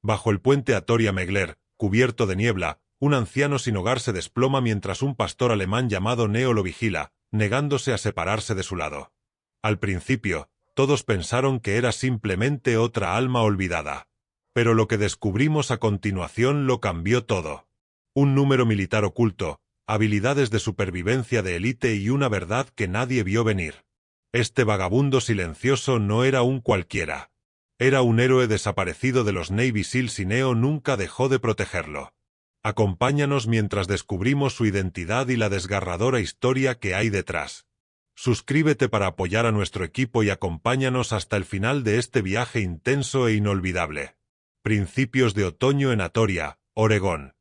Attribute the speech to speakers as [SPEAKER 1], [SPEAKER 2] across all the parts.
[SPEAKER 1] Bajo el puente Atoria-Megler, cubierto de niebla, un anciano sin hogar se desploma mientras un pastor alemán llamado Neo lo vigila, negándose a separarse de su lado. Al principio, todos pensaron que era simplemente otra alma olvidada. Pero lo que descubrimos a continuación lo cambió todo. Un número militar oculto, habilidades de supervivencia de élite y una verdad que nadie vio venir. Este vagabundo silencioso no era un cualquiera. Era un héroe desaparecido de los Navy Seals y Neo nunca dejó de protegerlo. Acompáñanos mientras descubrimos su identidad y la desgarradora historia que hay detrás. Suscríbete para apoyar a nuestro equipo y acompáñanos hasta el final de este viaje intenso e inolvidable. Principios de otoño en Atoria, Oregón.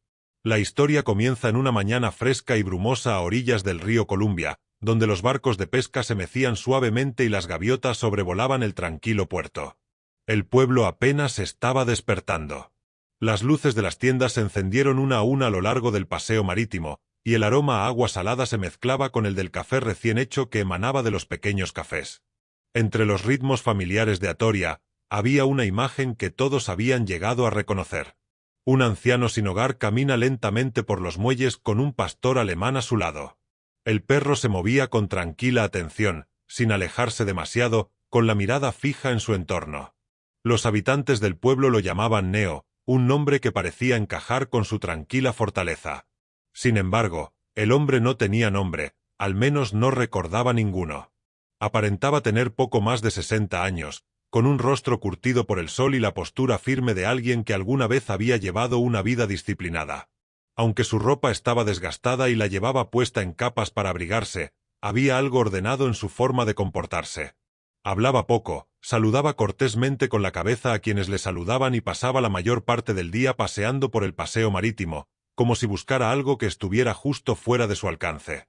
[SPEAKER 1] La historia comienza en una mañana fresca y brumosa a orillas del río Columbia, donde los barcos de pesca se mecían suavemente y las gaviotas sobrevolaban el tranquilo puerto. El pueblo apenas estaba despertando. Las luces de las tiendas se encendieron una a una a lo largo del paseo marítimo, y el aroma a agua salada se mezclaba con el del café recién hecho que emanaba de los pequeños cafés. Entre los ritmos familiares de Atoria, había una imagen que todos habían llegado a reconocer. Un anciano sin hogar camina lentamente por los muelles con un pastor alemán a su lado. El perro se movía con tranquila atención, sin alejarse demasiado, con la mirada fija en su entorno. Los habitantes del pueblo lo llamaban Neo, un nombre que parecía encajar con su tranquila fortaleza. Sin embargo, el hombre no tenía nombre, al menos no recordaba ninguno. Aparentaba tener poco más de 60 años, con un rostro curtido por el sol y la postura firme de alguien que alguna vez había llevado una vida disciplinada. Aunque su ropa estaba desgastada y la llevaba puesta en capas para abrigarse, había algo ordenado en su forma de comportarse. Hablaba poco, saludaba cortésmente con la cabeza a quienes le saludaban y pasaba la mayor parte del día paseando por el paseo marítimo, como si buscara algo que estuviera justo fuera de su alcance.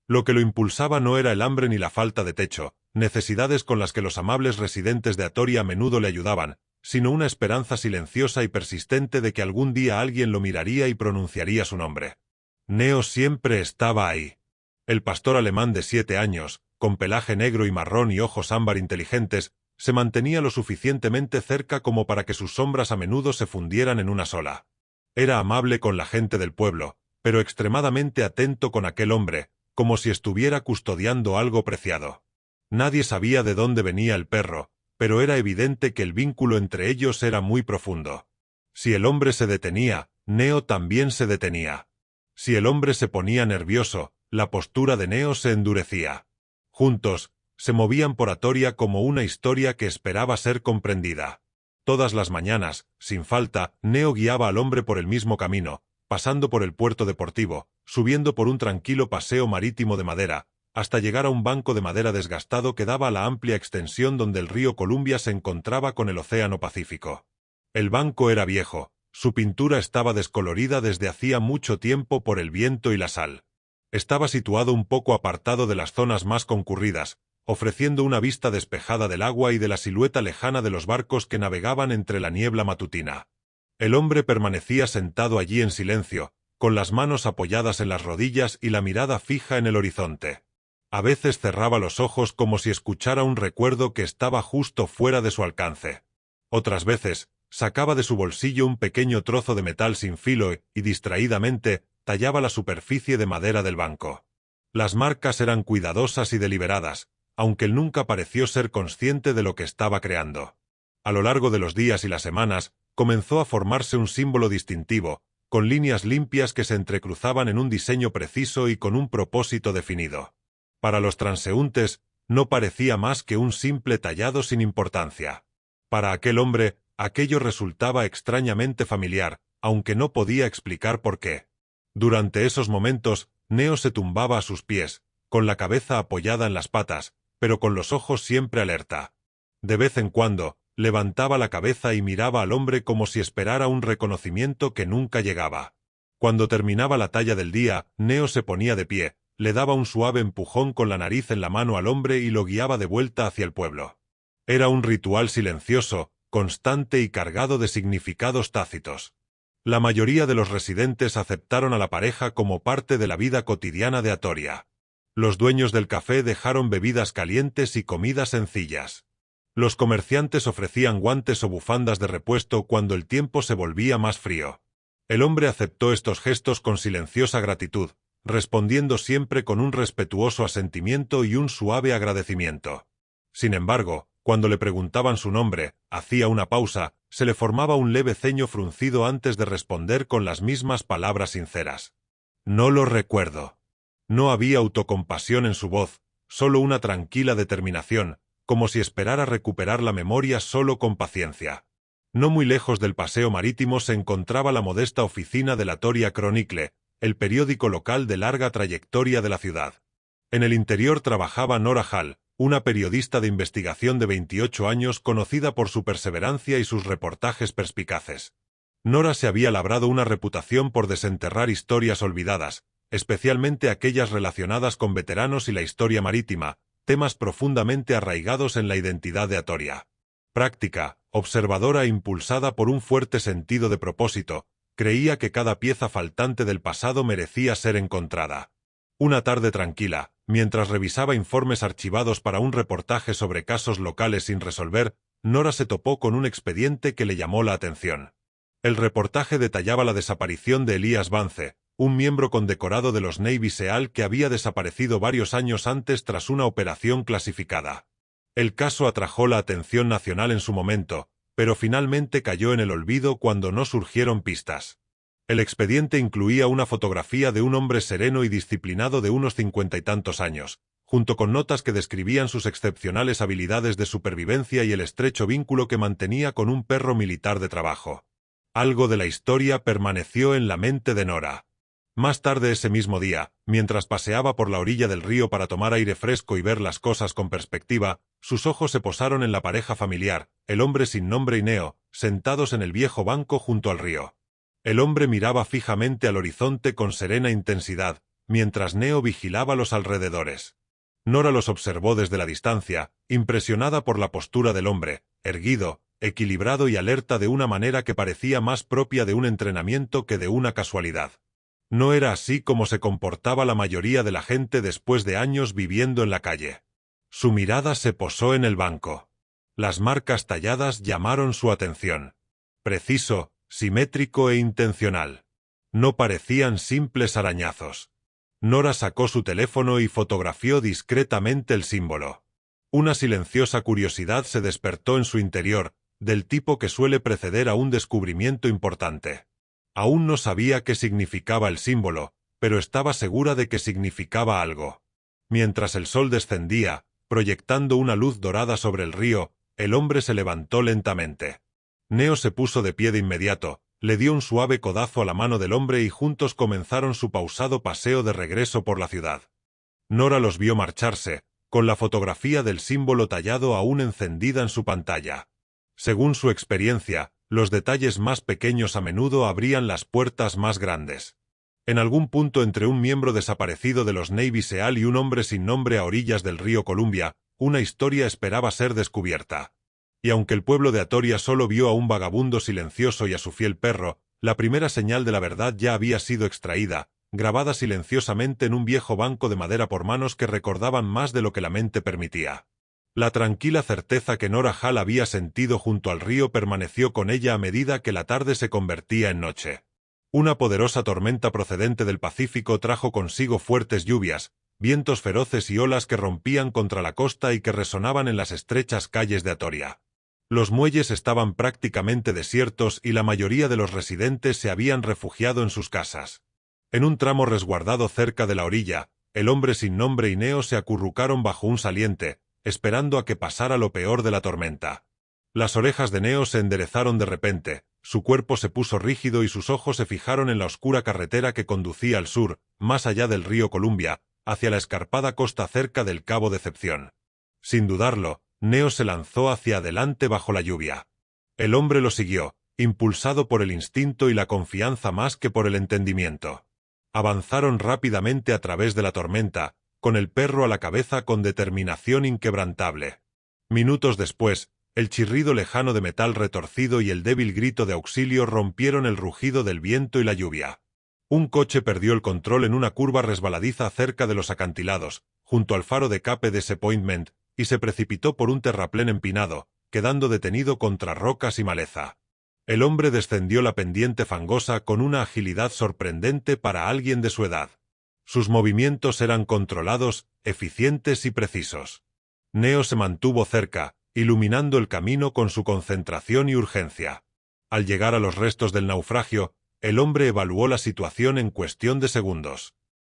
[SPEAKER 1] Lo que lo impulsaba no era el hambre ni la falta de techo, necesidades con las que los amables residentes de Atoria a menudo le ayudaban, sino una esperanza silenciosa y persistente de que algún día alguien lo miraría y pronunciaría su nombre. Neo siempre estaba ahí. El pastor alemán de 7 años, con pelaje negro y marrón y ojos ámbar inteligentes, se mantenía lo suficientemente cerca como para que sus sombras a menudo se fundieran en una sola. Era amable con la gente del pueblo, pero extremadamente atento con aquel hombre, como si estuviera custodiando algo preciado. Nadie sabía de dónde venía el perro, pero era evidente que el vínculo entre ellos era muy profundo. Si el hombre se detenía, Neo también se detenía. Si el hombre se ponía nervioso, la postura de Neo se endurecía. Juntos, se movían por Atoria como una historia que esperaba ser comprendida. Todas las mañanas, sin falta, Neo guiaba al hombre por el mismo camino, pasando por el puerto deportivo, subiendo por un tranquilo paseo marítimo de madera, hasta llegar a un banco de madera desgastado que daba a la amplia extensión donde el río Columbia se encontraba con el Océano Pacífico. El banco era viejo, su pintura estaba descolorida desde hacía mucho tiempo por el viento y la sal. Estaba situado un poco apartado de las zonas más concurridas, ofreciendo una vista despejada del agua y de la silueta lejana de los barcos que navegaban entre la niebla matutina. El hombre permanecía sentado allí en silencio, con las manos apoyadas en las rodillas y la mirada fija en el horizonte. A veces cerraba los ojos como si escuchara un recuerdo que estaba justo fuera de su alcance. Otras veces, sacaba de su bolsillo un pequeño trozo de metal sin filo y, distraídamente, tallaba la superficie de madera del banco. Las marcas eran cuidadosas y deliberadas, aunque él nunca pareció ser consciente de lo que estaba creando. A lo largo de los días y las semanas, comenzó a formarse un símbolo distintivo, con líneas limpias que se entrecruzaban en un diseño preciso y con un propósito definido. Para los transeúntes, no parecía más que un simple tallado sin importancia. Para aquel hombre, aquello resultaba extrañamente familiar, aunque no podía explicar por qué. Durante esos momentos, Neo se tumbaba a sus pies, con la cabeza apoyada en las patas, pero con los ojos siempre alerta. De vez en cuando, levantaba la cabeza y miraba al hombre como si esperara un reconocimiento que nunca llegaba. Cuando terminaba la talla del día, Neo se ponía de pie, le daba un suave empujón con la nariz en la mano al hombre y lo guiaba de vuelta hacia el pueblo. Era un ritual silencioso, constante y cargado de significados tácitos. La mayoría de los residentes aceptaron a la pareja como parte de la vida cotidiana de Atoria. Los dueños del café dejaron bebidas calientes y comida sencillas. Los comerciantes ofrecían guantes o bufandas de repuesto cuando el tiempo se volvía más frío. El hombre aceptó estos gestos con silenciosa gratitud, respondiendo siempre con un respetuoso asentimiento y un suave agradecimiento. Sin embargo, cuando le preguntaban su nombre, hacía una pausa, se le formaba un leve ceño fruncido antes de responder con las mismas palabras sinceras. No lo recuerdo. No había autocompasión en su voz, solo una tranquila determinación, como si esperara recuperar la memoria solo con paciencia. No muy lejos del paseo marítimo se encontraba la modesta oficina de la Toria Chronicle, el periódico local de larga trayectoria de la ciudad. En el interior trabajaba Nora Hall, una periodista de investigación de 28 años conocida por su perseverancia y sus reportajes perspicaces. Nora se había labrado una reputación por desenterrar historias olvidadas, especialmente aquellas relacionadas con veteranos y la historia marítima, temas profundamente arraigados en la identidad de Atoria. Práctica, observadora e impulsada por un fuerte sentido de propósito, creía que cada pieza faltante del pasado merecía ser encontrada. Una tarde tranquila, mientras revisaba informes archivados para un reportaje sobre casos locales sin resolver, Nora se topó con un expediente que le llamó la atención. El reportaje detallaba la desaparición de Elías Vance, un miembro condecorado de los Navy SEAL que había desaparecido varios años antes tras una operación clasificada. El caso atrajo la atención nacional en su momento, pero finalmente cayó en el olvido cuando no surgieron pistas. El expediente incluía una fotografía de un hombre sereno y disciplinado de unos 50 y tantos años, junto con notas que describían sus excepcionales habilidades de supervivencia y el estrecho vínculo que mantenía con un perro militar de trabajo. Algo de la historia permaneció en la mente de Nora. Más tarde ese mismo día, mientras paseaba por la orilla del río para tomar aire fresco y ver las cosas con perspectiva, sus ojos se posaron en la pareja familiar, el hombre sin nombre y Neo, sentados en el viejo banco junto al río. El hombre miraba fijamente al horizonte con serena intensidad, mientras Neo vigilaba los alrededores. Nora los observó desde la distancia, impresionada por la postura del hombre, erguido, equilibrado y alerta de una manera que parecía más propia de un entrenamiento que de una casualidad. No era así como se comportaba la mayoría de la gente después de años viviendo en la calle. Su mirada se posó en el banco. Las marcas talladas llamaron su atención. Preciso, simétrico e intencional. No parecían simples arañazos. Nora sacó su teléfono y fotografió discretamente el símbolo. Una silenciosa curiosidad se despertó en su interior, del tipo que suele preceder a un descubrimiento importante. Aún no sabía qué significaba el símbolo, pero estaba segura de que significaba algo. Mientras el sol descendía, proyectando una luz dorada sobre el río, el hombre se levantó lentamente. Neo se puso de pie de inmediato, le dio un suave codazo a la mano del hombre y juntos comenzaron su pausado paseo de regreso por la ciudad. Nora los vio marcharse, con la fotografía del símbolo tallado aún encendida en su pantalla. Según su experiencia, los detalles más pequeños a menudo abrían las puertas más grandes. En algún punto entre un miembro desaparecido de los Navy SEAL y un hombre sin nombre a orillas del río Columbia, una historia esperaba ser descubierta. Y aunque el pueblo de Atoria solo vio a un vagabundo silencioso y a su fiel perro, la primera señal de la verdad ya había sido extraída, grabada silenciosamente en un viejo banco de madera por manos que recordaban más de lo que la mente permitía. La tranquila certeza que Nora Hall había sentido junto al río permaneció con ella a medida que la tarde se convertía en noche. Una poderosa tormenta procedente del Pacífico trajo consigo fuertes lluvias, vientos feroces y olas que rompían contra la costa y que resonaban en las estrechas calles de Atoria. Los muelles estaban prácticamente desiertos y la mayoría de los residentes se habían refugiado en sus casas. En un tramo resguardado cerca de la orilla, el hombre sin nombre y Neo se acurrucaron bajo un saliente, esperando a que pasara lo peor de la tormenta. Las orejas de Neo se enderezaron de repente, su cuerpo se puso rígido y sus ojos se fijaron en la oscura carretera que conducía al sur, más allá del río Columbia, hacia la escarpada costa cerca del Cabo Decepción. Sin dudarlo, Neo se lanzó hacia adelante bajo la lluvia. El hombre lo siguió, impulsado por el instinto y la confianza más que por el entendimiento. Avanzaron rápidamente a través de la tormenta, con el perro a la cabeza con determinación inquebrantable. Minutos después, el chirrido lejano de metal retorcido y el débil grito de auxilio rompieron el rugido del viento y la lluvia. Un coche perdió el control en una curva resbaladiza cerca de los acantilados, junto al faro de Cape Disappointment, y se precipitó por un terraplén empinado, quedando detenido contra rocas y maleza. El hombre descendió la pendiente fangosa con una agilidad sorprendente para alguien de su edad. Sus movimientos eran controlados, eficientes y precisos. Neo se mantuvo cerca, iluminando el camino con su concentración y urgencia. Al llegar a los restos del naufragio, el hombre evaluó la situación en cuestión de segundos.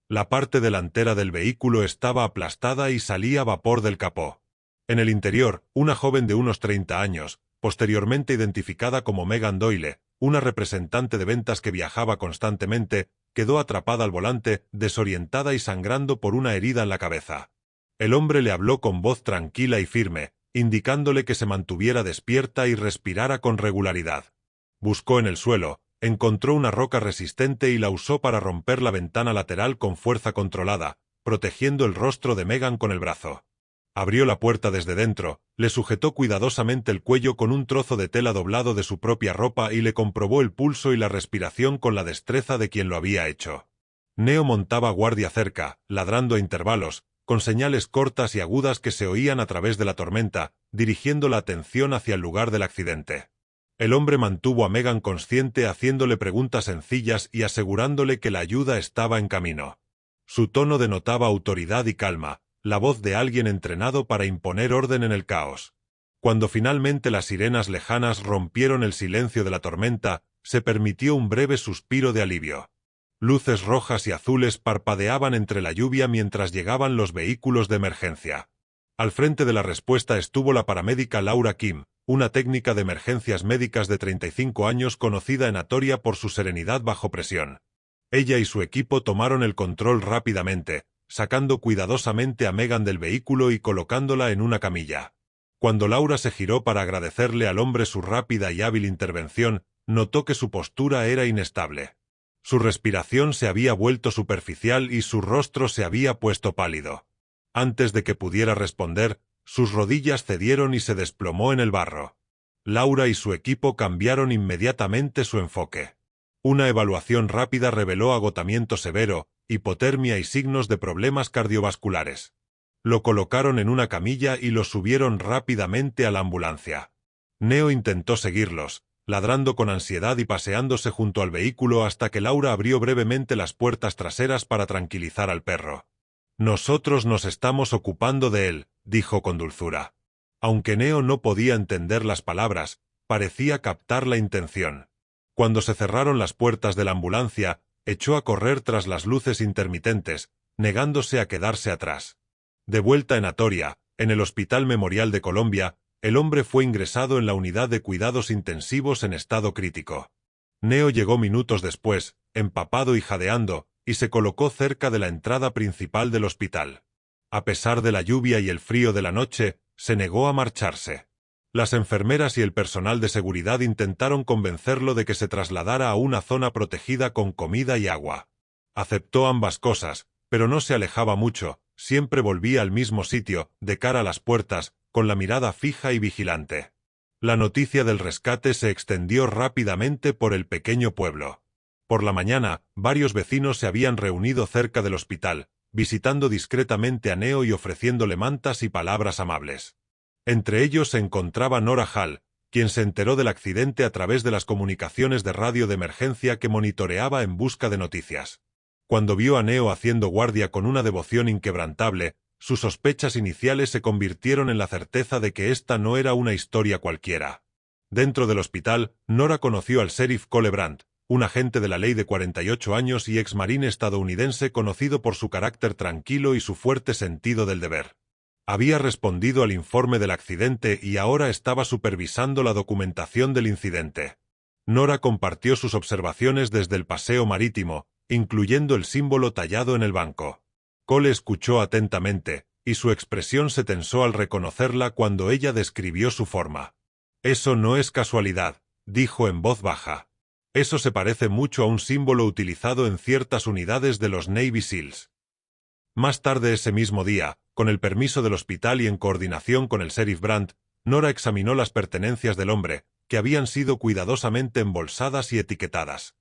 [SPEAKER 1] La parte delantera del vehículo estaba aplastada y salía vapor del capó. En el interior, una joven de unos 30 años, posteriormente identificada como Megan Doyle, una representante de ventas que viajaba constantemente, quedó atrapada al volante, desorientada y sangrando por una herida en la cabeza. El hombre le habló con voz tranquila y firme, indicándole que se mantuviera despierta y respirara con regularidad. Buscó en el suelo, encontró una roca resistente y la usó para romper la ventana lateral con fuerza controlada, protegiendo el rostro de Megan con el brazo. Abrió la puerta desde dentro, le sujetó cuidadosamente el cuello con un trozo de tela doblado de su propia ropa y le comprobó el pulso y la respiración con la destreza de quien lo había hecho. Neo montaba guardia cerca, ladrando a intervalos, con señales cortas y agudas que se oían a través de la tormenta, dirigiendo la atención hacia el lugar del accidente. El hombre mantuvo a Megan consciente haciéndole preguntas sencillas y asegurándole que la ayuda estaba en camino. Su tono denotaba autoridad y calma, la voz de alguien entrenado para imponer orden en el caos. Cuando finalmente las sirenas lejanas rompieron el silencio de la tormenta, se permitió un breve suspiro de alivio. Luces rojas y azules parpadeaban entre la lluvia mientras llegaban los vehículos de emergencia. Al frente de la respuesta estuvo la paramédica Laura Kim, una técnica de emergencias médicas de 35 años conocida en Atoria por su serenidad bajo presión. Ella y su equipo tomaron el control rápidamente, sacando cuidadosamente a Megan del vehículo y colocándola en una camilla. Cuando Laura se giró para agradecerle al hombre su rápida y hábil intervención, notó que su postura era inestable. Su respiración se había vuelto superficial y su rostro se había puesto pálido. Antes de que pudiera responder, sus rodillas cedieron y se desplomó en el barro. Laura y su equipo cambiaron inmediatamente su enfoque. Una evaluación rápida reveló agotamiento severo, hipotermia y signos de problemas cardiovasculares. Lo colocaron en una camilla y lo subieron rápidamente a la ambulancia. Neo intentó seguirlos, ladrando con ansiedad y paseándose junto al vehículo hasta que Laura abrió brevemente las puertas traseras para tranquilizar al perro. «Nosotros nos estamos ocupando de él», dijo con dulzura. Aunque Neo no podía entender las palabras, parecía captar la intención. Cuando se cerraron las puertas de la ambulancia, echó a correr tras las luces intermitentes, negándose a quedarse atrás. De vuelta en Atoria, en el Hospital Memorial de Colombia, el hombre fue ingresado en la unidad de cuidados intensivos en estado crítico. Neo llegó minutos después, empapado y jadeando, y se colocó cerca de la entrada principal del hospital. A pesar de la lluvia y el frío de la noche, se negó a marcharse. Las enfermeras y el personal de seguridad intentaron convencerlo de que se trasladara a una zona protegida con comida y agua. Aceptó ambas cosas, pero no se alejaba mucho, siempre volvía al mismo sitio, de cara a las puertas, con la mirada fija y vigilante. La noticia del rescate se extendió rápidamente por el pequeño pueblo. Por la mañana, varios vecinos se habían reunido cerca del hospital, visitando discretamente a Neo y ofreciéndole mantas y palabras amables. Entre ellos se encontraba Nora Hall, quien se enteró del accidente a través de las comunicaciones de radio de emergencia que monitoreaba en busca de noticias. Cuando vio a Neo haciendo guardia con una devoción inquebrantable, sus sospechas iniciales se convirtieron en la certeza de que esta no era una historia cualquiera. Dentro del hospital, Nora conoció al sheriff Cole Brandt, un agente de la ley de 48 años y exmarín estadounidense conocido por su carácter tranquilo y su fuerte sentido del deber. Había respondido al informe del accidente y ahora estaba supervisando la documentación del incidente. Nora compartió sus observaciones desde el paseo marítimo, incluyendo el símbolo tallado en el banco. Cole escuchó atentamente, y su expresión se tensó al reconocerla cuando ella describió su forma. «Eso no es casualidad», dijo en voz baja. «Eso se parece mucho a un símbolo utilizado en ciertas unidades de los Navy SEALs». Más tarde ese mismo día, con el permiso del hospital y en coordinación con el sheriff Brandt, Nora examinó las pertenencias del hombre, que habían sido cuidadosamente embolsadas y etiquetadas.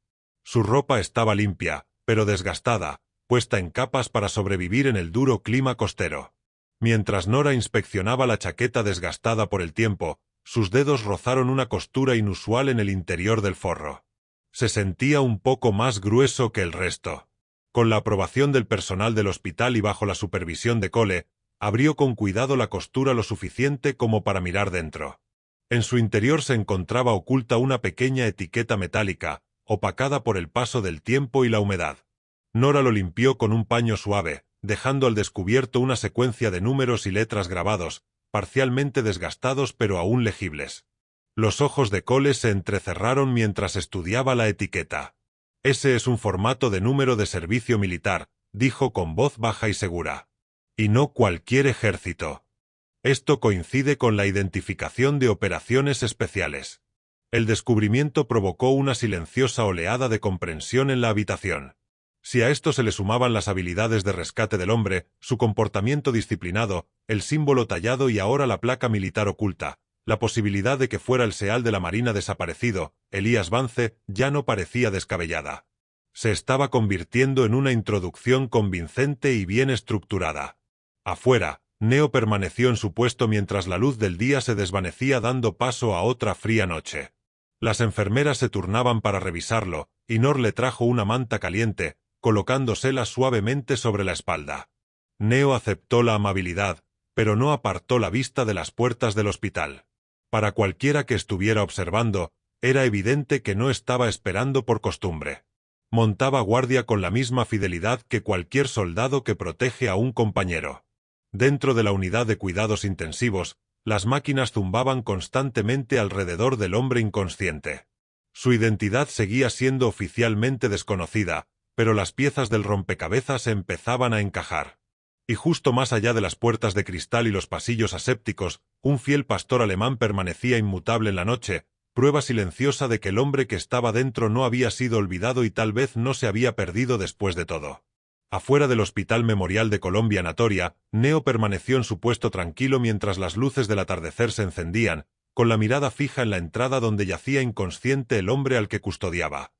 [SPEAKER 1] Su ropa estaba limpia, pero desgastada, puesta en capas para sobrevivir en el duro clima costero. Mientras Nora inspeccionaba la chaqueta desgastada por el tiempo, sus dedos rozaron una costura inusual en el interior del forro. Se sentía un poco más grueso que el resto. Con la aprobación del personal del hospital y bajo la supervisión de Cole, abrió con cuidado la costura lo suficiente como para mirar dentro. En su interior se encontraba oculta una pequeña etiqueta metálica, opacada por el paso del tiempo y la humedad. Nora lo limpió con un paño suave, dejando al descubierto una secuencia de números y letras grabados, parcialmente desgastados pero aún legibles. Los ojos de Cole se entrecerraron mientras estudiaba la etiqueta. «Ese es un formato de número de servicio militar», dijo con voz baja y segura. «Y no cualquier ejército. Esto coincide con la identificación de operaciones especiales». El descubrimiento provocó una silenciosa oleada de comprensión en la habitación. Si a esto se le sumaban las habilidades de rescate del hombre, su comportamiento disciplinado, el símbolo tallado y ahora la placa militar oculta, la posibilidad de que fuera el SEAL de la Marina desaparecido, Elías Vance, ya no parecía descabellada. Se estaba convirtiendo en una introducción convincente y bien estructurada. Afuera, Neo permaneció en su puesto mientras la luz del día se desvanecía dando paso a otra fría noche. Las enfermeras se turnaban para revisarlo, y Nor le trajo una manta caliente, colocándosela suavemente sobre la espalda. Neo aceptó la amabilidad, pero no apartó la vista de las puertas del hospital. Para cualquiera que estuviera observando, era evidente que no estaba esperando por costumbre. Montaba guardia con la misma fidelidad que cualquier soldado que protege a un compañero. Dentro de la unidad de cuidados intensivos, las máquinas zumbaban constantemente alrededor del hombre inconsciente. Su identidad seguía siendo oficialmente desconocida, pero las piezas del rompecabezas empezaban a encajar. Y justo más allá de las puertas de cristal y los pasillos asépticos, un fiel pastor alemán permanecía inmutable en la noche, prueba silenciosa de que el hombre que estaba dentro no había sido olvidado y tal vez no se había perdido después de todo. Afuera del Hospital Memorial de Colombia Natoria, Neo permaneció en su puesto tranquilo mientras las luces del atardecer se encendían, con la mirada fija en la entrada donde yacía inconsciente el hombre al que custodiaba.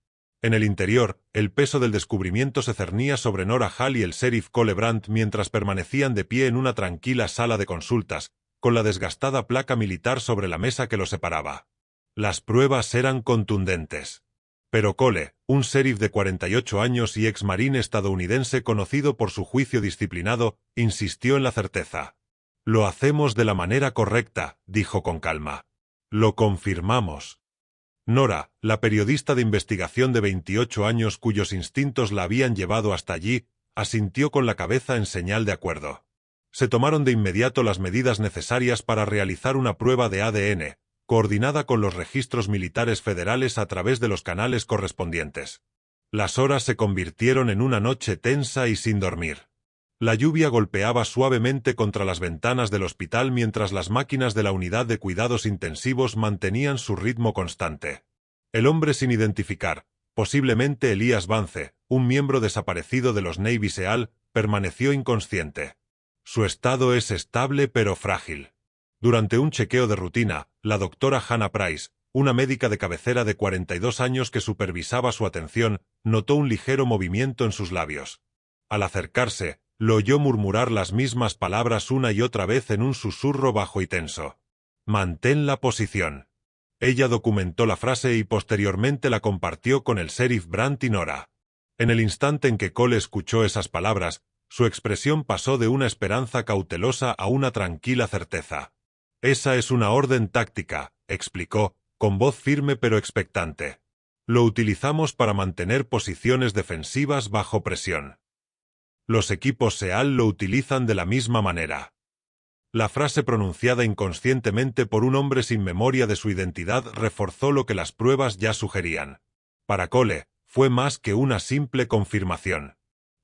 [SPEAKER 1] En el interior, el peso del descubrimiento se cernía sobre Nora Hall y el sheriff Cole Brandt mientras permanecían de pie en una tranquila sala de consultas, con la desgastada placa militar sobre la mesa que los separaba. Las pruebas eran contundentes. Pero Cole, un sheriff de 48 años y ex-marín estadounidense conocido por su juicio disciplinado, insistió en la certeza. «Lo hacemos de la manera correcta», dijo con calma. «Lo confirmamos». Nora, la periodista de investigación de 28 años cuyos instintos la habían llevado hasta allí, asintió con la cabeza en señal de acuerdo. Se tomaron de inmediato las medidas necesarias para realizar una prueba de ADN, coordinada con los registros militares federales a través de los canales correspondientes. Las horas se convirtieron en una noche tensa y sin dormir. La lluvia golpeaba suavemente contra las ventanas del hospital mientras las máquinas de la unidad de cuidados intensivos mantenían su ritmo constante. El hombre sin identificar, posiblemente Elías Vance, un miembro desaparecido de los Navy SEAL, permaneció inconsciente. Su estado es estable pero frágil. Durante un chequeo de rutina, la doctora Hannah Price, una médica de cabecera de 42 años que supervisaba su atención, notó un ligero movimiento en sus labios. Al acercarse, lo oyó murmurar las mismas palabras una y otra vez en un susurro bajo y tenso. «Mantén la posición». Ella documentó la frase y posteriormente la compartió con el sheriff Brandt y Nora. En el instante en que Cole escuchó esas palabras, su expresión pasó de una esperanza cautelosa a una tranquila certeza. «Esa es una orden táctica», explicó, con voz firme pero expectante. «Lo utilizamos para mantener posiciones defensivas bajo presión. Los equipos SEAL lo utilizan de la misma manera». La frase pronunciada inconscientemente por un hombre sin memoria de su identidad reforzó lo que las pruebas ya sugerían. Para Cole, fue más que una simple confirmación.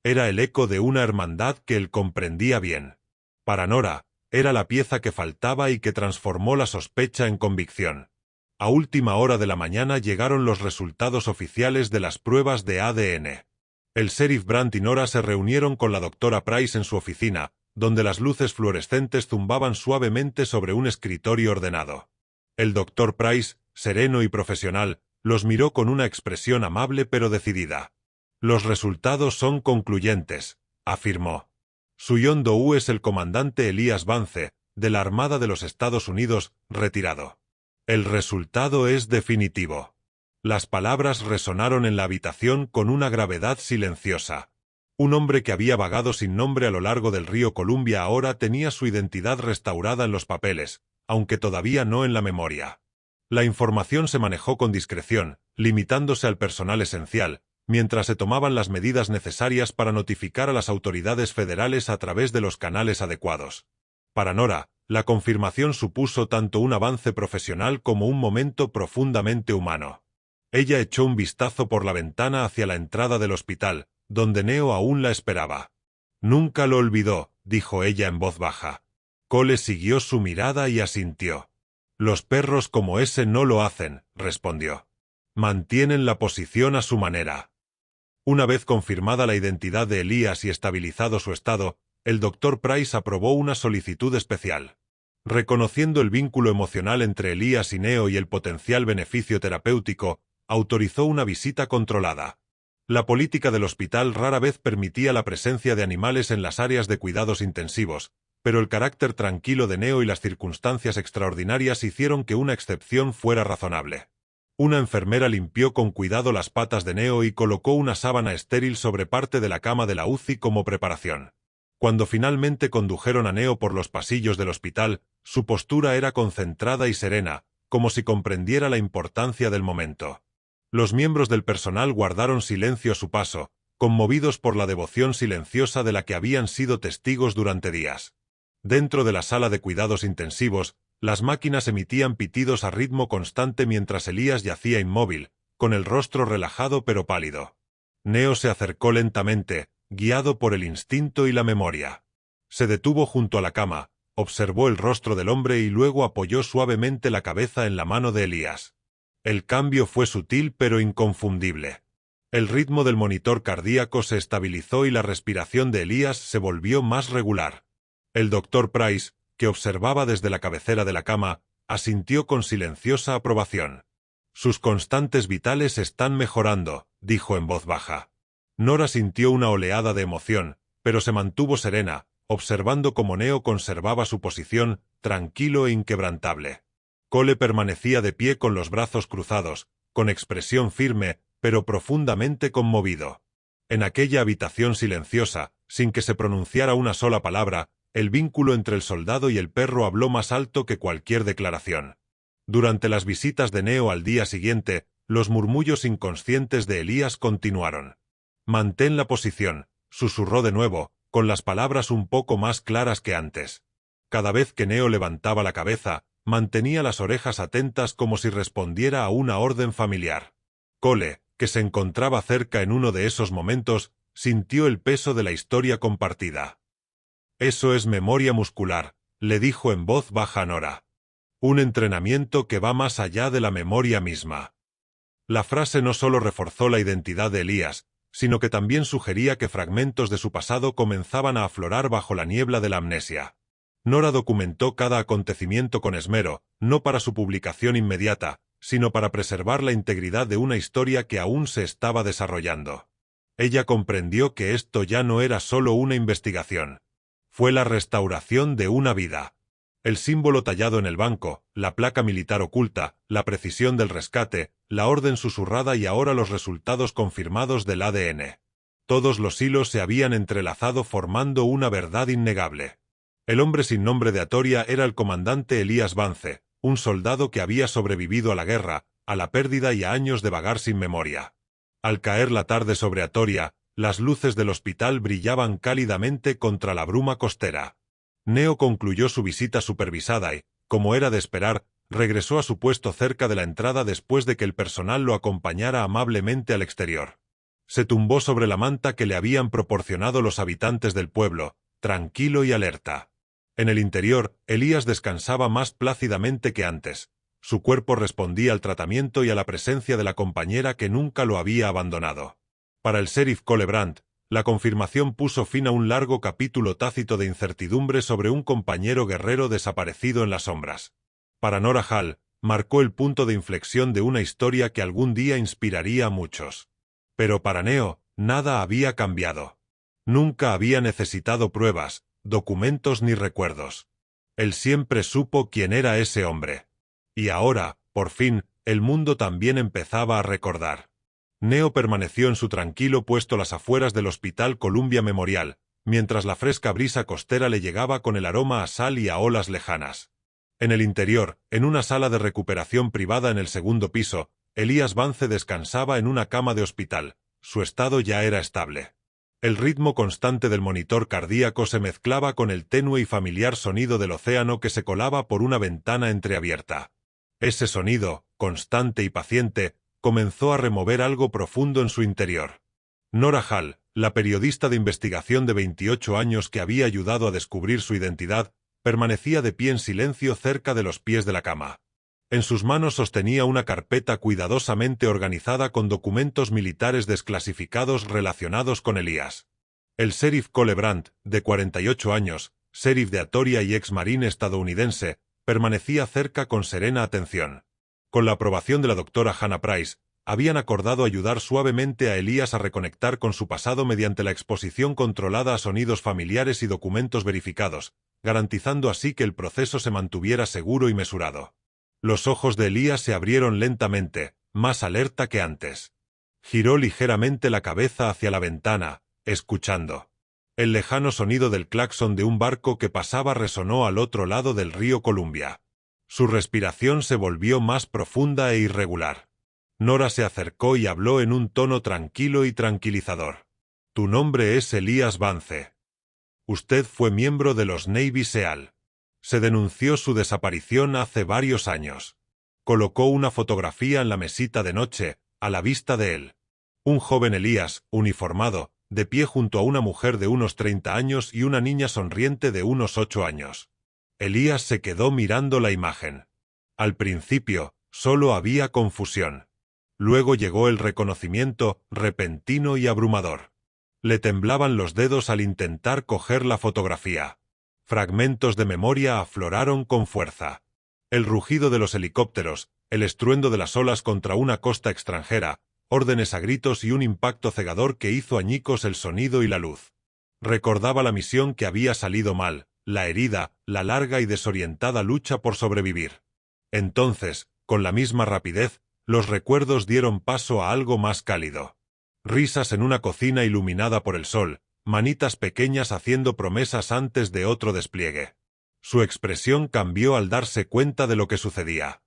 [SPEAKER 1] Era el eco de una hermandad que él comprendía bien. Para Nora, era la pieza que faltaba y que transformó la sospecha en convicción. A última hora de la mañana llegaron los resultados oficiales de las pruebas de ADN. El sheriff Brandt y Nora se reunieron con la doctora Price en su oficina, donde las luces fluorescentes zumbaban suavemente sobre un escritorio ordenado. El doctor Price, sereno y profesional, los miró con una expresión amable pero decidida. «Los resultados son concluyentes», afirmó. Su John Doe es el comandante Elías Vance, de la Armada de los Estados Unidos, retirado. El resultado es definitivo. Las palabras resonaron en la habitación con una gravedad silenciosa. Un hombre que había vagado sin nombre a lo largo del río Columbia ahora tenía su identidad restaurada en los papeles, aunque todavía no en la memoria. La información se manejó con discreción, limitándose al personal esencial, mientras se tomaban las medidas necesarias para notificar a las autoridades federales a través de los canales adecuados. Para Nora, la confirmación supuso tanto un avance profesional como un momento profundamente humano. Ella echó un vistazo por la ventana hacia la entrada del hospital, donde Neo aún la esperaba. Nunca lo olvidó, dijo ella en voz baja. Cole siguió su mirada y asintió. Los perros como ese no lo hacen, respondió. Mantienen la posición a su manera. Una vez confirmada la identidad de Elías y estabilizado su estado, el Dr. Price aprobó una solicitud especial. Reconociendo el vínculo emocional entre Elías y Neo y el potencial beneficio terapéutico, autorizó una visita controlada. La política del hospital rara vez permitía la presencia de animales en las áreas de cuidados intensivos, pero el carácter tranquilo de Neo y las circunstancias extraordinarias hicieron que una excepción fuera razonable. Una enfermera limpió con cuidado las patas de Neo y colocó una sábana estéril sobre parte de la cama de la UCI como preparación. Cuando finalmente condujeron a Neo por los pasillos del hospital, su postura era concentrada y serena, como si comprendiera la importancia del momento. Los miembros del personal guardaron silencio a su paso, conmovidos por la devoción silenciosa de la que habían sido testigos durante días. Dentro de la sala de cuidados intensivos, las máquinas emitían pitidos a ritmo constante mientras Elías yacía inmóvil, con el rostro relajado pero pálido. Neo se acercó lentamente, guiado por el instinto y la memoria. Se detuvo junto a la cama, observó el rostro del hombre y luego apoyó suavemente la cabeza en la mano de Elías. El cambio fue sutil pero inconfundible. El ritmo del monitor cardíaco se estabilizó y la respiración de Elías se volvió más regular. El Dr. Price, que observaba desde la cabecera de la cama, asintió con silenciosa aprobación. Sus constantes vitales están mejorando, dijo en voz baja. Nora sintió una oleada de emoción, pero se mantuvo serena, observando cómo Neo conservaba su posición, tranquilo e inquebrantable. Cole permanecía de pie con los brazos cruzados, con expresión firme, pero profundamente conmovido. En aquella habitación silenciosa, sin que se pronunciara una sola palabra, el vínculo entre el soldado y el perro habló más alto que cualquier declaración. Durante las visitas de Neo al día siguiente, los murmullos inconscientes de Elías continuaron. «Mantén la posición», susurró de nuevo, con las palabras un poco más claras que antes. Cada vez que Neo levantaba la cabeza, mantenía las orejas atentas como si respondiera a una orden familiar. Cole, que se encontraba cerca en uno de esos momentos, sintió el peso de la historia compartida. «Eso es memoria muscular», le dijo en voz baja a Nora. «Un entrenamiento que va más allá de la memoria misma». La frase no solo reforzó la identidad de Elías, sino que también sugería que fragmentos de su pasado comenzaban a aflorar bajo la niebla de la amnesia. Nora documentó cada acontecimiento con esmero, no para su publicación inmediata, sino para preservar la integridad de una historia que aún se estaba desarrollando. Ella comprendió que esto ya no era solo una investigación. Fue la restauración de una vida. El símbolo tallado en el banco, la placa militar oculta, la precisión del rescate, la orden susurrada y ahora los resultados confirmados del ADN. Todos los hilos se habían entrelazado formando una verdad innegable. El hombre sin nombre de Atoria era el comandante Elías Vance, un soldado que había sobrevivido a la guerra, a la pérdida y a años de vagar sin memoria. Al caer la tarde sobre Atoria, las luces del hospital brillaban cálidamente contra la bruma costera. Neo concluyó su visita supervisada y, como era de esperar, regresó a su puesto cerca de la entrada después de que el personal lo acompañara amablemente al exterior. Se tumbó sobre la manta que le habían proporcionado los habitantes del pueblo, tranquilo y alerta. En el interior, Elías descansaba más plácidamente que antes. Su cuerpo respondía al tratamiento y a la presencia de la compañera que nunca lo había abandonado. Para el sheriff Cole Brandt, la confirmación puso fin a un largo capítulo tácito de incertidumbre sobre un compañero guerrero desaparecido en las sombras. Para Nora Hall, marcó el punto de inflexión de una historia que algún día inspiraría a muchos. Pero para Neo, nada había cambiado. Nunca había necesitado pruebas, documentos ni recuerdos. Él siempre supo quién era ese hombre. Y ahora, por fin, el mundo también empezaba a recordar. Neo permaneció en su tranquilo puesto a las afueras del Hospital Columbia Memorial, mientras la fresca brisa costera le llegaba con el aroma a sal y a olas lejanas. En el interior, en una sala de recuperación privada en el segundo piso, Elías Vance descansaba en una cama de hospital. Su estado ya era estable. El ritmo constante del monitor cardíaco se mezclaba con el tenue y familiar sonido del océano que se colaba por una ventana entreabierta. Ese sonido, constante y paciente, comenzó a remover algo profundo en su interior. Nora Hall, la periodista de investigación de 28 años que había ayudado a descubrir su identidad, permanecía de pie en silencio cerca de los pies de la cama. En sus manos sostenía una carpeta cuidadosamente organizada con documentos militares desclasificados relacionados con Elías. El sheriff Cole Brandt, de 48 años, sheriff de Atoria y ex-marín estadounidense, permanecía cerca con serena atención. Con la aprobación de la doctora Hannah Price, habían acordado ayudar suavemente a Elías a reconectar con su pasado mediante la exposición controlada a sonidos familiares y documentos verificados, garantizando así que el proceso se mantuviera seguro y mesurado. Los ojos de Elías se abrieron lentamente, más alerta que antes. Giró ligeramente la cabeza hacia la ventana, escuchando. El lejano sonido del claxon de un barco que pasaba resonó al otro lado del río Columbia. Su respiración se volvió más profunda e irregular. Nora se acercó y habló en un tono tranquilo y tranquilizador. «Tu nombre es Elías Vance. Usted fue miembro de los Navy SEAL. Se denunció su desaparición hace varios años. Colocó una fotografía en la mesita de noche, a la vista de él. Un joven Elías, uniformado, de pie junto a una mujer de unos 30 años y una niña sonriente de unos 8 años. Elías se quedó mirando la imagen. Al principio, solo había confusión. Luego llegó el reconocimiento, repentino y abrumador. Le temblaban los dedos al intentar coger la fotografía. Fragmentos de memoria afloraron con fuerza. El rugido de los helicópteros, el estruendo de las olas contra una costa extranjera, órdenes a gritos y un impacto cegador que hizo añicos el sonido y la luz. Recordaba la misión que había salido mal, la herida, la larga y desorientada lucha por sobrevivir. Entonces, con la misma rapidez, los recuerdos dieron paso a algo más cálido. Risas en una cocina iluminada por el sol, manitas pequeñas haciendo promesas antes de otro despliegue. Su expresión cambió al darse cuenta de lo que sucedía.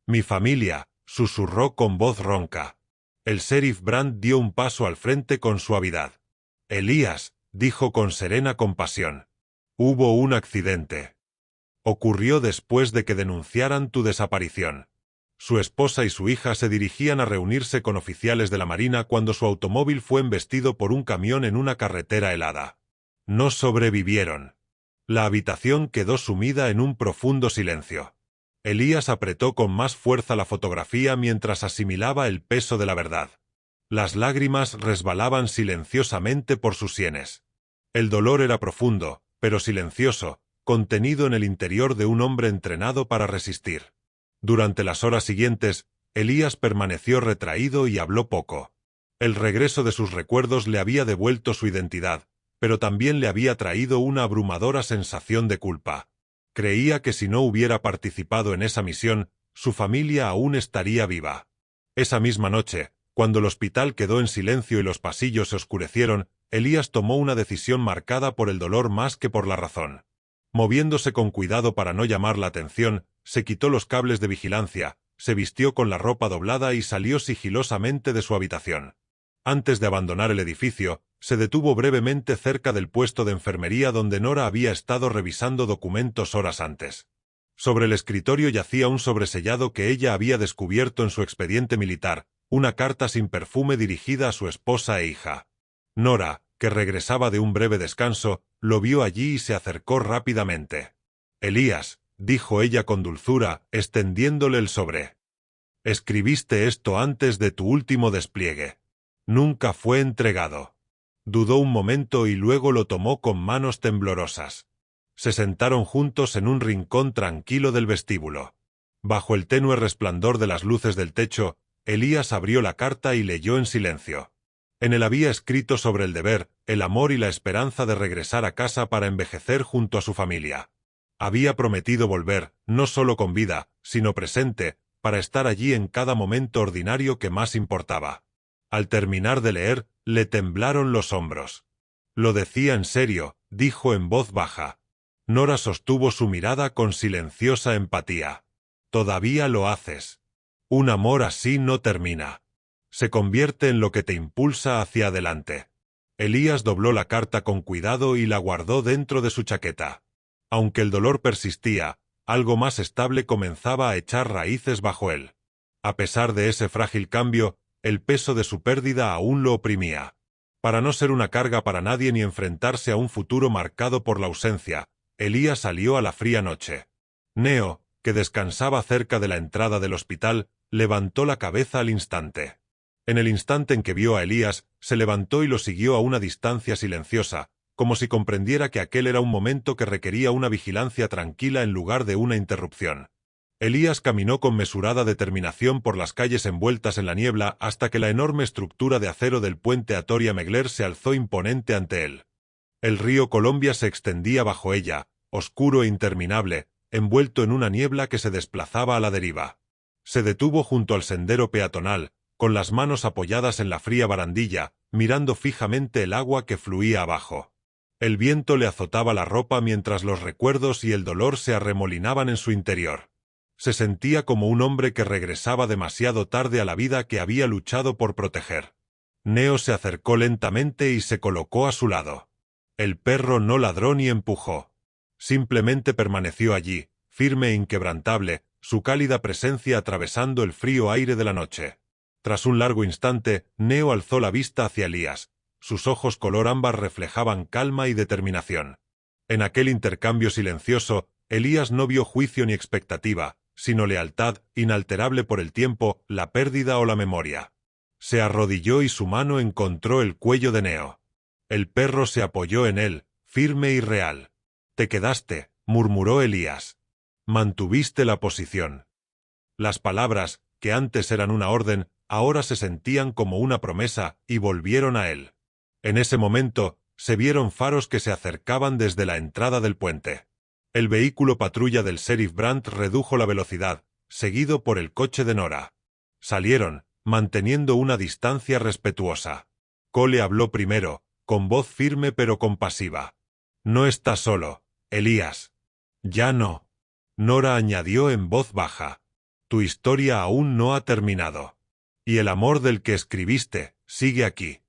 [SPEAKER 1] «Mi familia», susurró con voz ronca. El sheriff Brandt dio un paso al frente con suavidad. «Elías», dijo con serena compasión. «Hubo un accidente. Ocurrió después de que denunciaran tu desaparición». Su esposa y su hija se dirigían a reunirse con oficiales de la Marina cuando su automóvil fue embestido por un camión en una carretera helada. No sobrevivieron. La habitación quedó sumida en un profundo silencio. Elías apretó con más fuerza la fotografía mientras asimilaba el peso de la verdad. Las lágrimas resbalaban silenciosamente por sus sienes. El dolor era profundo, pero silencioso, contenido en el interior de un hombre entrenado para resistir. Durante las horas siguientes, Elías permaneció retraído y habló poco. El regreso de sus recuerdos le había devuelto su identidad, pero también le había traído una abrumadora sensación de culpa. Creía que si no hubiera participado en esa misión, su familia aún estaría viva. Esa misma noche, cuando el hospital quedó en silencio y los pasillos se oscurecieron, Elías tomó una decisión marcada por el dolor más que por la razón. Moviéndose con cuidado para no llamar la atención, se quitó los cables de vigilancia, se vistió con la ropa doblada y salió sigilosamente de su habitación. Antes de abandonar el edificio, se detuvo brevemente cerca del puesto de enfermería donde Nora había estado revisando documentos horas antes. Sobre el escritorio yacía un sobresellado que ella había descubierto en su expediente militar, una carta sin perfume dirigida a su esposa e hija. Nora, que regresaba de un breve descanso, lo vio allí y se acercó rápidamente. «Elías», dijo ella con dulzura, extendiéndole el sobre. «Escribiste esto antes de tu último despliegue. Nunca fue entregado». Dudó un momento y luego lo tomó con manos temblorosas. Se sentaron juntos en un rincón tranquilo del vestíbulo. Bajo el tenue resplandor de las luces del techo, Elías abrió la carta y leyó en silencio. En él había escrito sobre el deber, el amor y la esperanza de regresar a casa para envejecer junto a su familia. Había prometido volver, no solo con vida, sino presente, para estar allí en cada momento ordinario que más importaba. Al terminar de leer, le temblaron los hombros. Lo decía en serio, dijo en voz baja. Nora sostuvo su mirada con silenciosa empatía. Todavía lo haces. Un amor así no termina. Se convierte en lo que te impulsa hacia adelante. Elías dobló la carta con cuidado y la guardó dentro de su chaqueta. Aunque el dolor persistía, algo más estable comenzaba a echar raíces bajo él. A pesar de ese frágil cambio, el peso de su pérdida aún lo oprimía. Para no ser una carga para nadie ni enfrentarse a un futuro marcado por la ausencia, Elías salió a la fría noche. Neo, que descansaba cerca de la entrada del hospital, levantó la cabeza al instante. En el instante en que vio a Elías, se levantó y lo siguió a una distancia silenciosa, como si comprendiera que aquel era un momento que requería una vigilancia tranquila en lugar de una interrupción. Elías caminó con mesurada determinación por las calles envueltas en la niebla hasta que la enorme estructura de acero del puente Atoria-Megler se alzó imponente ante él. El río Columbia se extendía bajo ella, oscuro e interminable, envuelto en una niebla que se desplazaba a la deriva. Se detuvo junto al sendero peatonal, con las manos apoyadas en la fría barandilla, mirando fijamente el agua que fluía abajo. El viento le azotaba la ropa mientras los recuerdos y el dolor se arremolinaban en su interior. Se sentía como un hombre que regresaba demasiado tarde a la vida que había luchado por proteger. Neo se acercó lentamente y se colocó a su lado. El perro no ladró ni empujó. Simplemente permaneció allí, firme e inquebrantable, su cálida presencia atravesando el frío aire de la noche. Tras un largo instante, Neo alzó la vista hacia Elías. Sus ojos color ámbar reflejaban calma y determinación. En aquel intercambio silencioso, Elías no vio juicio ni expectativa, sino lealtad, inalterable por el tiempo, la pérdida o la memoria. Se arrodilló y su mano encontró el cuello de Neo. El perro se apoyó en él, firme y real. «Te quedaste», murmuró Elías. «Mantuviste la posición». Las palabras, que antes eran una orden, ahora se sentían como una promesa, y volvieron a él. En ese momento, se vieron faros que se acercaban desde la entrada del puente. El vehículo patrulla del sheriff Brandt redujo la velocidad, seguido por el coche de Nora. Salieron, manteniendo una distancia respetuosa. Cole habló primero, con voz firme pero compasiva. «No estás solo, Elías». «Ya no». Nora añadió en voz baja. «Tu historia aún no ha terminado. Y el amor del que escribiste, sigue aquí.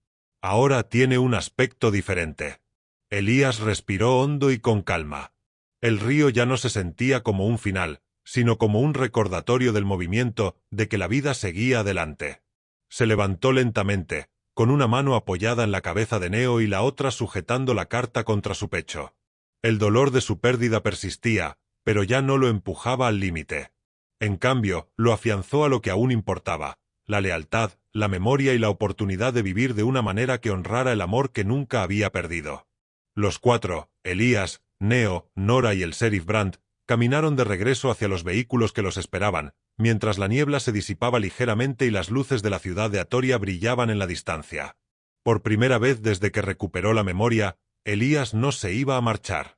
[SPEAKER 1] Ahora tiene un aspecto diferente». Elías respiró hondo y con calma. El río ya no se sentía como un final, sino como un recordatorio del movimiento, de que la vida seguía adelante. Se levantó lentamente, con una mano apoyada en la cabeza de Neo y la otra sujetando la carta contra su pecho. El dolor de su pérdida persistía, pero ya no lo empujaba al límite. En cambio, lo afianzó a lo que aún importaba: la lealtad, la memoria y la oportunidad de vivir de una manera que honrara el amor que nunca había perdido. Los cuatro, Elías, Neo, Nora y el sheriff Brandt, caminaron de regreso hacia los vehículos que los esperaban, mientras la niebla se disipaba ligeramente y las luces de la ciudad de Atoria brillaban en la distancia. Por primera vez desde que recuperó la memoria, Elías no se iba a marchar.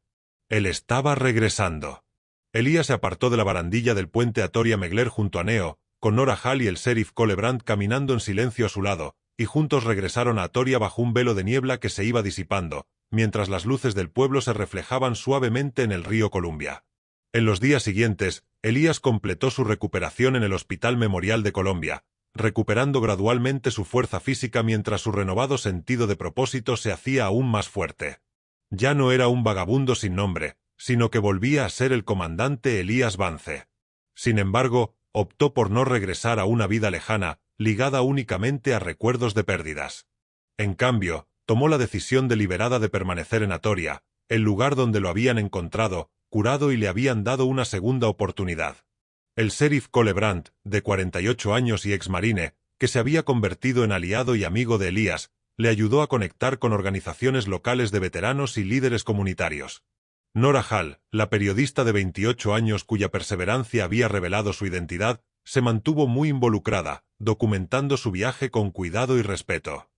[SPEAKER 1] Él estaba regresando. Elías se apartó de la barandilla del puente Atoria-Megler junto a Neo, con Nora Hall y el sheriff Cole Brandt caminando en silencio a su lado, y juntos regresaron a Atoria bajo un velo de niebla que se iba disipando, mientras las luces del pueblo se reflejaban suavemente en el río Columbia. En los días siguientes, Elías completó su recuperación en el Hospital Memorial de Colombia, recuperando gradualmente su fuerza física mientras su renovado sentido de propósito se hacía aún más fuerte. Ya no era un vagabundo sin nombre, sino que volvía a ser el comandante Elías Vance. Sin embargo, optó por no regresar a una vida lejana, ligada únicamente a recuerdos de pérdidas. En cambio, tomó la decisión deliberada de permanecer en Atoria, el lugar donde lo habían encontrado, curado y le habían dado una segunda oportunidad. El sheriff Cole Brandt, de 48 años y ex-marine, que se había convertido en aliado y amigo de Elías, le ayudó a conectar con organizaciones locales de veteranos y líderes comunitarios. Nora Hall, la periodista de 28 años cuya perseverancia había revelado su identidad, se mantuvo muy involucrada, documentando su viaje con cuidado y respeto.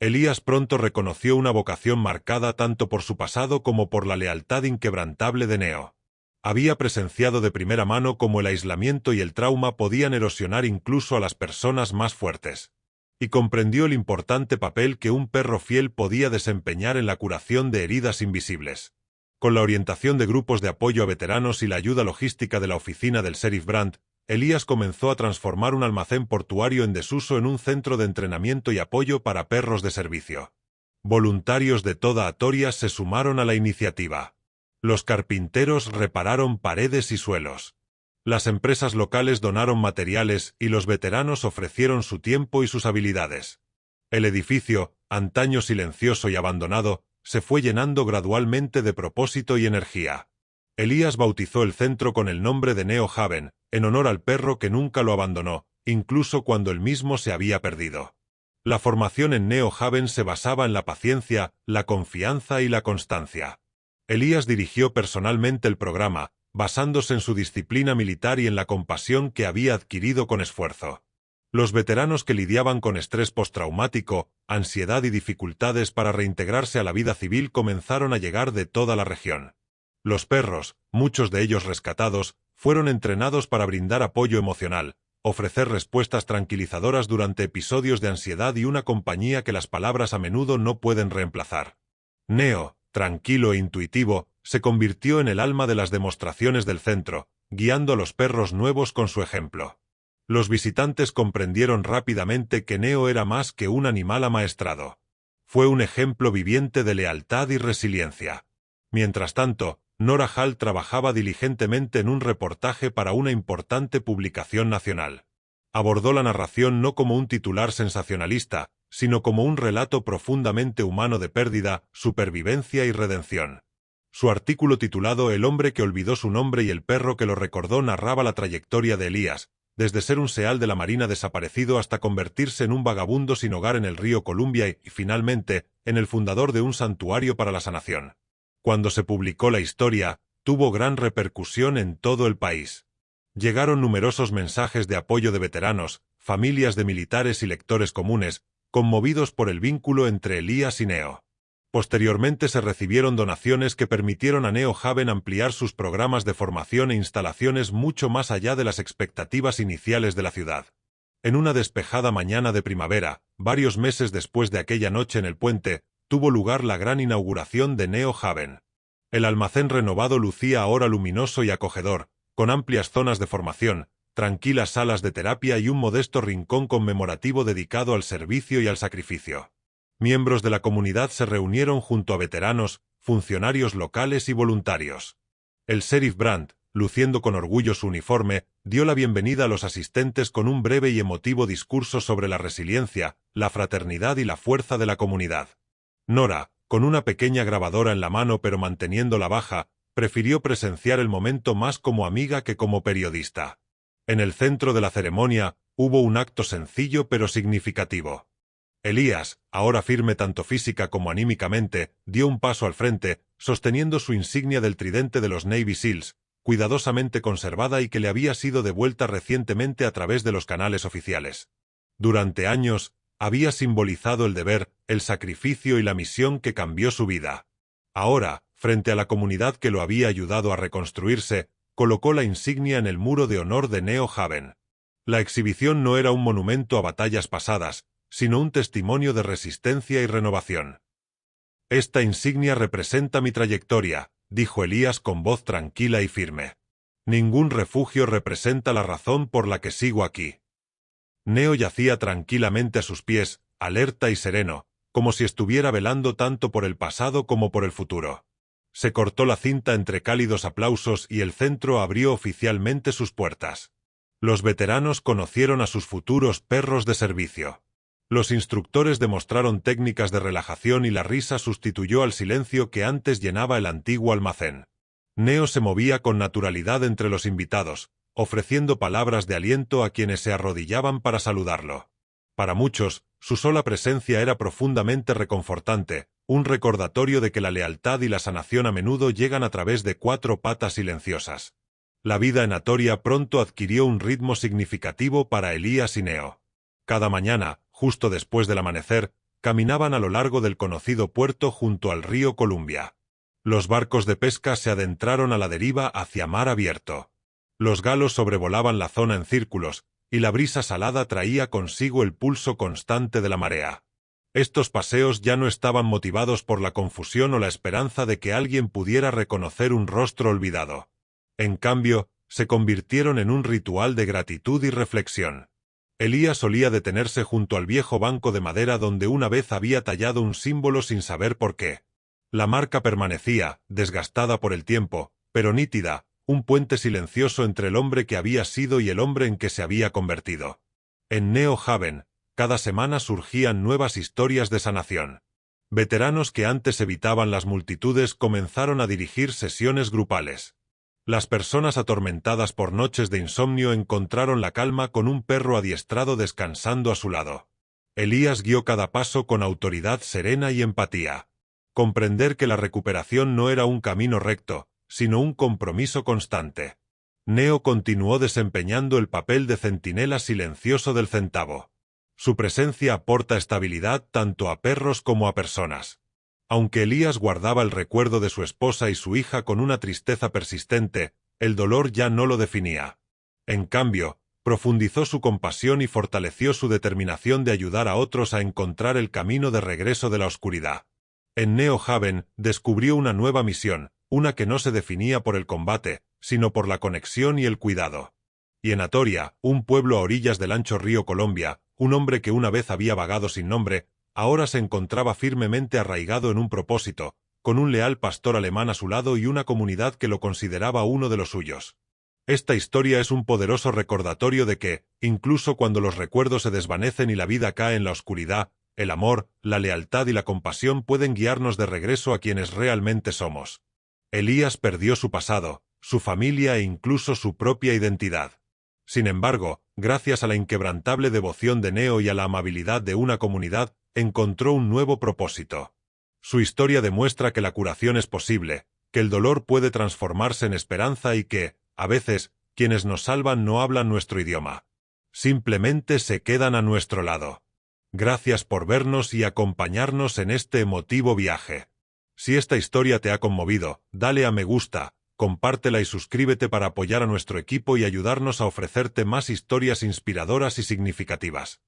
[SPEAKER 1] Elías pronto reconoció una vocación marcada tanto por su pasado como por la lealtad inquebrantable de Neo. Había presenciado de primera mano cómo el aislamiento y el trauma podían erosionar incluso a las personas más fuertes. Y comprendió el importante papel que un perro fiel podía desempeñar en la curación de heridas invisibles. Con la orientación de grupos de apoyo a veteranos y la ayuda logística de la oficina del Sheriff Brandt, Elías comenzó a transformar un almacén portuario en desuso en un centro de entrenamiento y apoyo para perros de servicio. Voluntarios de toda Atorias se sumaron a la iniciativa. Los carpinteros repararon paredes y suelos. Las empresas locales donaron materiales y los veteranos ofrecieron su tiempo y sus habilidades. El edificio, antaño silencioso y abandonado, se fue llenando gradualmente de propósito y energía. Elías bautizó el centro con el nombre de Neo Haven, en honor al perro que nunca lo abandonó, incluso cuando él mismo se había perdido. La formación en Neo Haven se basaba en la paciencia, la confianza y la constancia. Elías dirigió personalmente el programa, basándose en su disciplina militar y en la compasión que había adquirido con esfuerzo. Los veteranos que lidiaban con estrés postraumático, ansiedad y dificultades para reintegrarse a la vida civil comenzaron a llegar de toda la región. Los perros, muchos de ellos rescatados, fueron entrenados para brindar apoyo emocional, ofrecer respuestas tranquilizadoras durante episodios de ansiedad y una compañía que las palabras a menudo no pueden reemplazar. Neo, tranquilo e intuitivo, se convirtió en el alma de las demostraciones del centro, guiando a los perros nuevos con su ejemplo. Los visitantes comprendieron rápidamente que Neo era más que un animal amaestrado. Fue un ejemplo viviente de lealtad y resiliencia. Mientras tanto, Nora Hall trabajaba diligentemente en un reportaje para una importante publicación nacional. Abordó la narración no como un titular sensacionalista, sino como un relato profundamente humano de pérdida, supervivencia y redención. Su artículo titulado El hombre que olvidó su nombre y el perro que lo recordó narraba la trayectoria de Elías, desde ser un seal de la Marina desaparecido hasta convertirse en un vagabundo sin hogar en el río Columbia y, finalmente, en el fundador de un santuario para la sanación. Cuando se publicó la historia, tuvo gran repercusión en todo el país. Llegaron numerosos mensajes de apoyo de veteranos, familias de militares y lectores comunes, conmovidos por el vínculo entre Elías y Neo. Posteriormente se recibieron donaciones que permitieron a Neo Haven ampliar sus programas de formación e instalaciones mucho más allá de las expectativas iniciales de la ciudad. En una despejada mañana de primavera, varios meses después de aquella noche en el puente, tuvo lugar la gran inauguración de Neo Haven. El almacén renovado lucía ahora luminoso y acogedor, con amplias zonas de formación, tranquilas salas de terapia y un modesto rincón conmemorativo dedicado al servicio y al sacrificio. Miembros de la comunidad se reunieron junto a veteranos, funcionarios locales y voluntarios. El Sheriff Brandt, luciendo con orgullo su uniforme, dio la bienvenida a los asistentes con un breve y emotivo discurso sobre la resiliencia, la fraternidad y la fuerza de la comunidad. Nora, con una pequeña grabadora en la mano pero manteniéndola baja, prefirió presenciar el momento más como amiga que como periodista. En el centro de la ceremonia, hubo un acto sencillo pero significativo. Elías, ahora firme tanto física como anímicamente, dio un paso al frente, sosteniendo su insignia del tridente de los Navy SEALs, cuidadosamente conservada y que le había sido devuelta recientemente a través de los canales oficiales. Durante años, había simbolizado el deber, el sacrificio y la misión que cambió su vida. Ahora, frente a la comunidad que lo había ayudado a reconstruirse, colocó la insignia en el muro de honor de Neo Haven. La exhibición no era un monumento a batallas pasadas, sino un testimonio de resistencia y renovación. Esta insignia representa mi trayectoria, dijo Elías con voz tranquila y firme. Ningún refugio representa la razón por la que sigo aquí. Neo yacía tranquilamente a sus pies, alerta y sereno, como si estuviera velando tanto por el pasado como por el futuro. Se cortó la cinta entre cálidos aplausos y el centro abrió oficialmente sus puertas. Los veteranos conocieron a sus futuros perros de servicio. Los instructores demostraron técnicas de relajación y la risa sustituyó al silencio que antes llenaba el antiguo almacén. Neo se movía con naturalidad entre los invitados, ofreciendo palabras de aliento a quienes se arrodillaban para saludarlo. Para muchos, su sola presencia era profundamente reconfortante, un recordatorio de que la lealtad y la sanación a menudo llegan a través de cuatro patas silenciosas. La vida en Atoria pronto adquirió un ritmo significativo para Elías y Neo. Cada mañana, justo después del amanecer, caminaban a lo largo del conocido puerto junto al río Columbia. Los barcos de pesca se adentraron a la deriva hacia mar abierto. Los galos sobrevolaban la zona en círculos, y la brisa salada traía consigo el pulso constante de la marea. Estos paseos ya no estaban motivados por la confusión o la esperanza de que alguien pudiera reconocer un rostro olvidado. En cambio, se convirtieron en un ritual de gratitud y reflexión. Elías solía detenerse junto al viejo banco de madera donde una vez había tallado un símbolo sin saber por qué. La marca permanecía, desgastada por el tiempo, pero nítida, un puente silencioso entre el hombre que había sido y el hombre en que se había convertido. En Neo Haven, cada semana surgían nuevas historias de sanación. Veteranos que antes evitaban las multitudes comenzaron a dirigir sesiones grupales. Las personas atormentadas por noches de insomnio encontraron la calma con un perro adiestrado descansando a su lado. Elías guió cada paso con autoridad serena y empatía. Comprender que la recuperación no era un camino recto, sino un compromiso constante. Neo continuó desempeñando el papel de centinela silencioso del centavo. Su presencia aporta estabilidad tanto a perros como a personas. Aunque Elías guardaba el recuerdo de su esposa y su hija con una tristeza persistente, el dolor ya no lo definía. En cambio, profundizó su compasión y fortaleció su determinación de ayudar a otros a encontrar el camino de regreso de la oscuridad. En Neo Haven descubrió una nueva misión, una que no se definía por el combate, sino por la conexión y el cuidado. Y en Atoria, un pueblo a orillas del ancho río Columbia, un hombre que una vez había vagado sin nombre, ahora se encontraba firmemente arraigado en un propósito, con un leal pastor alemán a su lado y una comunidad que lo consideraba uno de los suyos. Esta historia es un poderoso recordatorio de que, incluso cuando los recuerdos se desvanecen y la vida cae en la oscuridad, el amor, la lealtad y la compasión pueden guiarnos de regreso a quienes realmente somos. Elías perdió su pasado, su familia e incluso su propia identidad. Sin embargo, gracias a la inquebrantable devoción de Neo y a la amabilidad de una comunidad, encontró un nuevo propósito. Su historia demuestra que la curación es posible, que el dolor puede transformarse en esperanza y que, a veces, quienes nos salvan no hablan nuestro idioma. Simplemente se quedan a nuestro lado. Gracias por vernos y acompañarnos en este emotivo viaje. Si esta historia te ha conmovido, dale a me gusta, compártela y suscríbete para apoyar a nuestro equipo y ayudarnos a ofrecerte más historias inspiradoras y significativas.